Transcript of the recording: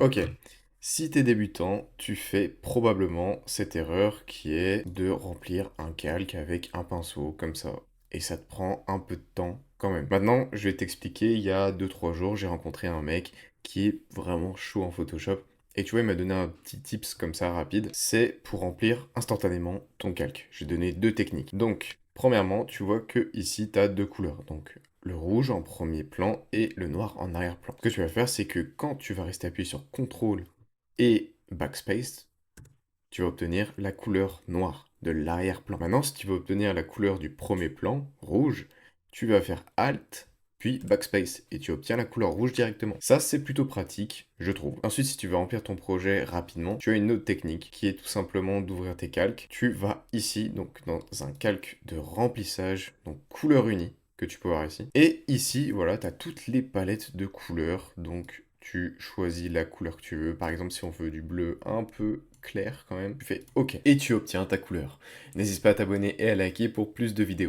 Ok, si t'es débutant, tu fais probablement cette erreur qui est de remplir un calque avec un pinceau comme ça. Et ça te prend un peu de temps quand même. Maintenant, je vais t'expliquer, il y a 2 3 jours, j'ai rencontré un mec qui est vraiment chaud en Photoshop. Et tu vois, il m'a donné un petit tips comme ça rapide. C'est pour remplir instantanément ton calque. J'ai donné 2 techniques. Donc, premièrement, tu vois que ici, tu as 2 couleurs. Donc, le rouge en premier plan et le noir en arrière-plan. Ce que tu vas faire, c'est que quand tu vas rester appuyé sur CTRL et Backspace, tu vas obtenir la couleur noire de l'arrière-plan. Maintenant, si tu veux obtenir la couleur du premier plan, rouge, tu vas faire Alt, puis Backspace, et tu obtiens la couleur rouge directement. Ça, c'est plutôt pratique, je trouve. Ensuite, si tu veux remplir ton projet rapidement, tu as une autre technique qui est tout simplement d'ouvrir tes calques. Tu vas ici, donc dans un calque de remplissage, donc couleur unie, que tu peux voir ici. Et ici, voilà, tu as toutes les palettes de couleurs, donc tu choisis la couleur que tu veux. Par exemple, si on veut du bleu un peu clair quand même, tu fais OK. Et tu obtiens ta couleur. N'hésite pas à t'abonner et à liker pour plus de vidéos.